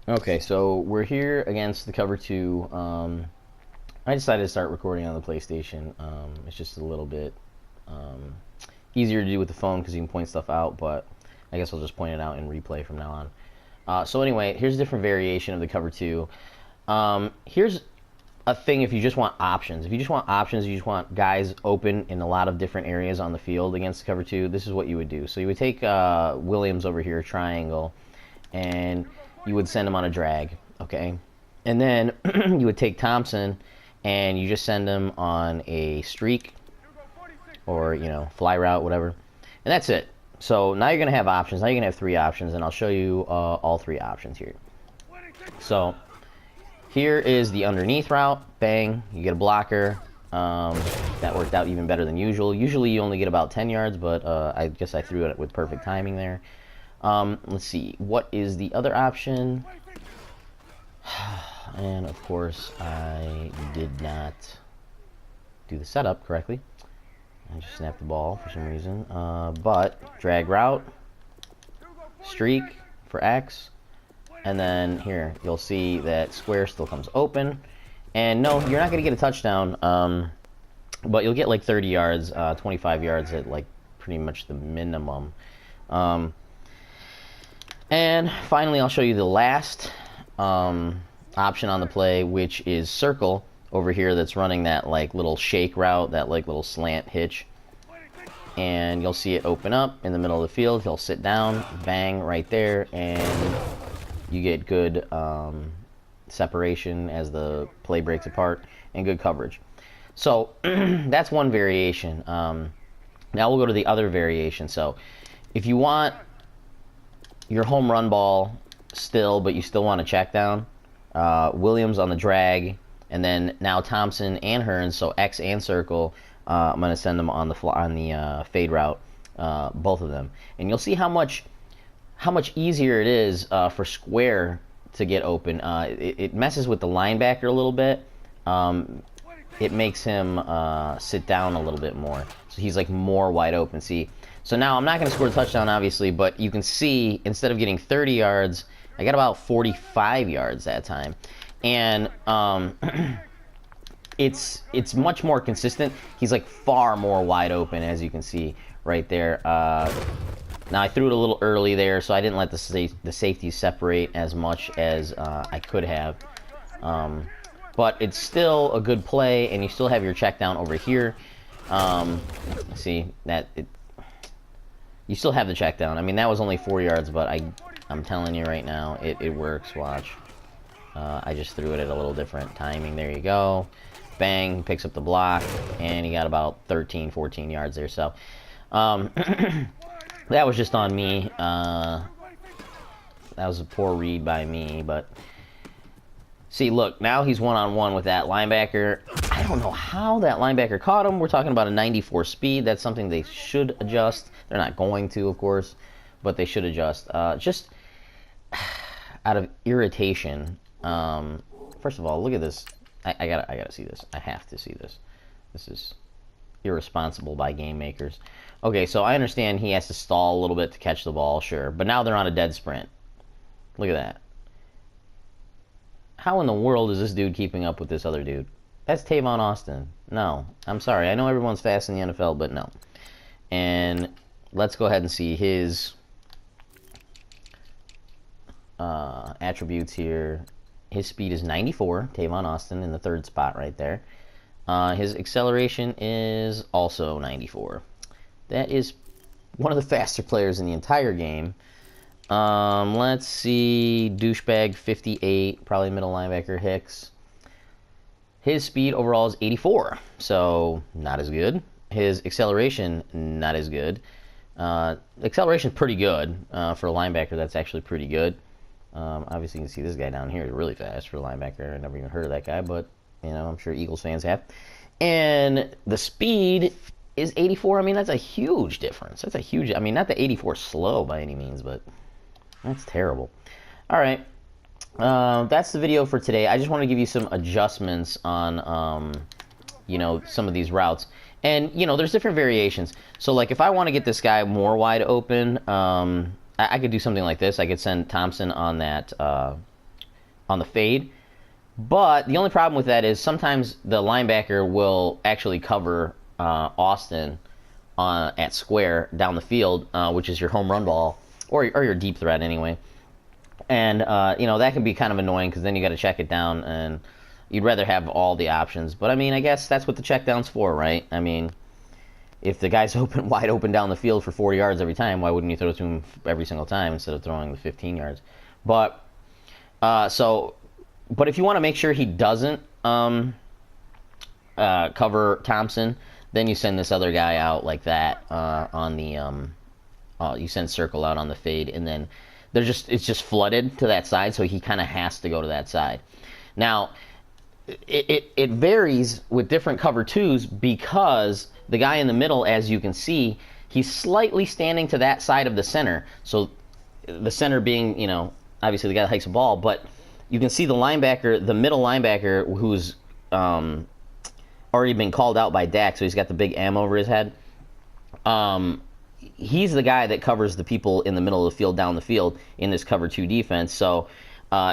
Okay, so we're here against the cover two. I decided to start recording on the PlayStation. It's just a little bit um, easier to do with the phone because you can point stuff out, but I guess I'll just point it out in replay from now on. So anyway, here's a different variation of the cover two. Here's a thing if you just want options. If you just want options, you just want guys open in a lot of different areas on the field against the cover two, this is what you would do. So you would take Williams over here, triangle, and you would send him on a drag, okay? And then you would take Thompson and you just send him on a streak or, fly route, whatever. And that's it. So now you're going to have options. Now you're going to have three options, and I'll show you all three options here. So here is the underneath route. Bang, you get a blocker. That worked out even better than usual. Usually you only get about 10 yards, but I guess I threw it with perfect timing there. Let's see, what is the other option? And of course, I did not do the setup correctly. I just snapped the ball for some reason. But drag route, streak for X, and then here you'll see that square still comes open. And no, you're not going to get a touchdown, but you'll get like 30 yards, 25 yards at like pretty much the minimum. And finally, I'll show you the last option on the play, which is circle over here that's running that like little shake route, that like little slant hitch. And you'll see it open up in the middle of the field. He'll sit down, bang, right there, and you get good separation as the play breaks apart and good coverage. So that's one variation. Now we'll go to the other variation. So if you want your home run ball still, but you still want to check down, Williams on the drag, and then now Thompson and Hearns, so X and circle. I'm going to send them on the fade route, both of them, and you'll see how much easier it is for square to get open. It messes with the linebacker a little bit. It makes him sit down a little bit more, so he's like more wide open. See, so now I'm not going to score a touchdown, obviously, but you can see instead of getting 30 yards, I got about 45 yards that time, and it's much more consistent. He's like far more wide open, as you can see right there. Now I threw it a little early there, so I didn't let the safeties separate as much as I could have. But it's still a good play, and you still have your check down over here. See that you still have the check down. I mean, that was only 4 yards, but I'm telling you right now, it works. Watch. I just threw it at a little different timing. There you go. Bang, picks up the block, and he got about 13, 14 yards there. So that was just on me. That was a poor read by me, but see, look, now he's one-on-one with that linebacker. I don't know how that linebacker caught him. We're talking about a 94 speed. That's something they should adjust. They're not going to, of course, but they should adjust. Just out of irritation. First of all, look at this. I gotta see this. I have to see this. This is irresponsible by game makers. Okay, so I understand he has to stall a little bit to catch the ball, sure. But now they're on a dead sprint. Look at that. How in the world is this dude keeping up with this other dude? That's Tavon Austin. No, I'm sorry. I know everyone's fast in the NFL, but no. And let's go ahead and see his attributes here. His speed is 94, Tavon Austin in the third spot right there. His acceleration is also 94. That is one of the faster players in the entire game. Let's see, douchebag 58, probably middle linebacker Hicks. His speed overall is 84, so not as good. His acceleration, not as good. Acceleration is pretty good for a linebacker. That's actually pretty good. Obviously, you can see this guy down here is really fast for a linebacker. I never even heard of that guy, but I'm sure Eagles fans have. And the speed is 84. I mean, that's a huge difference. That's a huge. I mean, not that 84 is slow by any means, but that's terrible. All right, that's the video for today. I just want to give you some adjustments on, some of these routes. And, there's different variations. So, like, if I want to get this guy more wide open, I could do something like this. I could send Thompson on that on the fade. But the only problem with that is sometimes the linebacker will actually cover Austin at square down the field, which is your home run ball, or your deep threat anyway. And, that can be kind of annoying because then you got to check it down, and you'd rather have all the options. But, I mean, I guess that's what the check down's for, right? I mean, if the guy's wide open down the field for 40 yards every time, why wouldn't you throw to him every single time instead of throwing the 15 yards? But, but if you want to make sure he doesn't cover Thompson, then you send this other guy out like that on the you send circle out on the fade, and then it's just flooded to that side, so he kind of has to go to that side. Now, it varies with different cover twos because the guy in the middle, as you can see, he's slightly standing to that side of the center. So the center being, obviously the guy that hikes the ball, but you can see the linebacker, the middle linebacker, who's already been called out by Dak, so he's got the big M over his head. He's the guy that covers the people in the middle of the field, down the field, in this cover two defense. So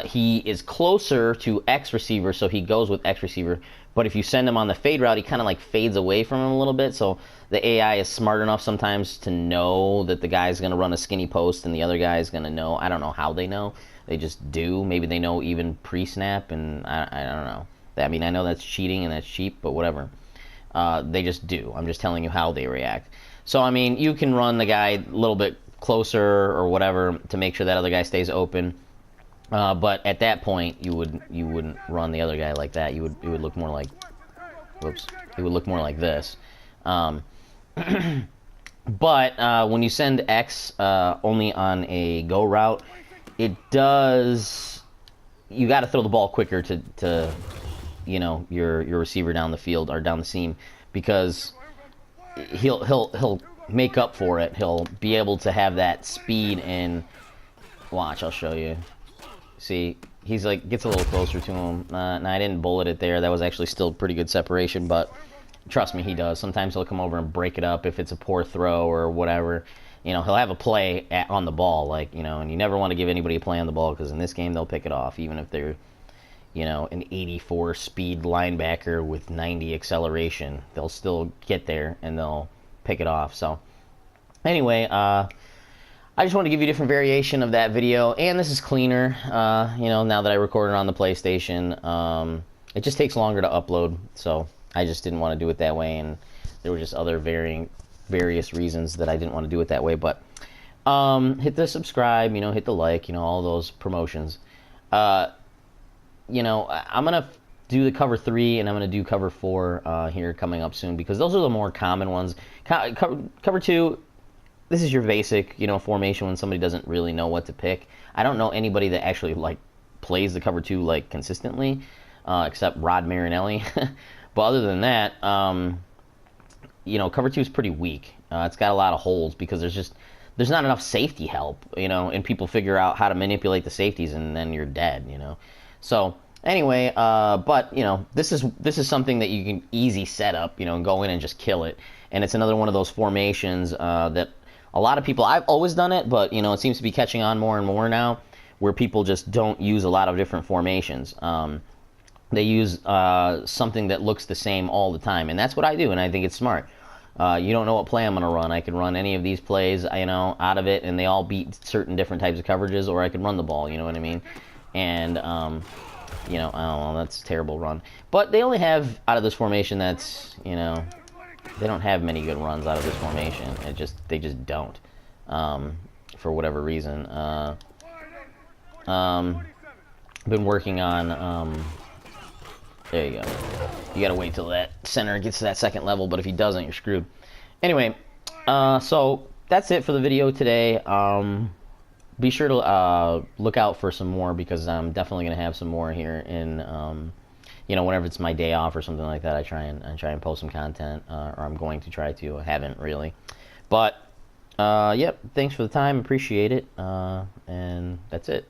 he is closer to X receiver, so he goes with X receiver. But if you send him on the fade route, he kind of like fades away from him a little bit. So the AI is smart enough sometimes to know that the guy's going to run a skinny post and the other guy is going to know. I don't know how they know. They just do. Maybe they know even pre-snap, and I don't know. I mean, I know that's cheating and that's cheap, but whatever. They just do. I'm just telling you how they react. So, I mean, you can run the guy a little bit closer or whatever to make sure that other guy stays open. But at that point, you wouldn't run the other guy like that. It would look more like, whoops, it would look more like this. But when you send X only on a go route, it does. You got to throw the ball quicker to your receiver down the field or down the seam, because he'll make up for it. He'll be able to have that speed and watch. I'll show you. See, he's like gets a little closer to him. I didn't bullet it there. That was actually still pretty good separation, but trust me, he does. Sometimes he'll come over and break it up if it's a poor throw or whatever. He'll have a play on the ball, and you never want to give anybody a play on the ball, because in this game they'll pick it off, even if they're, an 84 speed linebacker with 90 acceleration. They'll still get there and they'll pick it off. So, anyway, I just want to give you a different variation of that video, and this is cleaner, now that I recorded on the PlayStation. It just takes longer to upload, so I just didn't want to do it that way, and there were just other various reasons that I didn't want to do it that way. But hit the subscribe, hit the like, all those promotions. I'm gonna do the cover 3 and I'm gonna do cover 4 here coming up soon, because those are the more common ones. Cover 2, this is your basic formation when somebody doesn't really know what to pick. I don't know anybody that actually plays the cover 2 consistently, except Rod Marinelli. But other than that, cover 2 is pretty weak. It's got a lot of holes because there's not enough safety help, and people figure out how to manipulate the safeties, and then you're dead, So anyway, but this is something that you can easy set up, and go in and just kill it. And it's another one of those formations that a lot of people, I've always done it, but it seems to be catching on more and more now, where people just don't use a lot of different formations. They use something that looks the same all the time, and that's what I do, and I think it's smart. You don't know what play I'm going to run. I can run any of these plays, out of it, and they all beat certain different types of coverages, or I can run the ball, you know what I mean? And, I don't know, that's a terrible run. But they only have, out of this formation, that's, they don't have many good runs out of this formation. They just don't, for whatever reason. Been working on, there you go. You gotta wait till that center gets to that second level, but if he doesn't, you're screwed. Anyway, so that's it for the video today. Be sure to look out for some more, because I'm definitely gonna have some more here in, whenever it's my day off or something like that. I try and post some content, or I'm going to try to. I haven't really, but yep. Thanks for the time. Appreciate it, and that's it.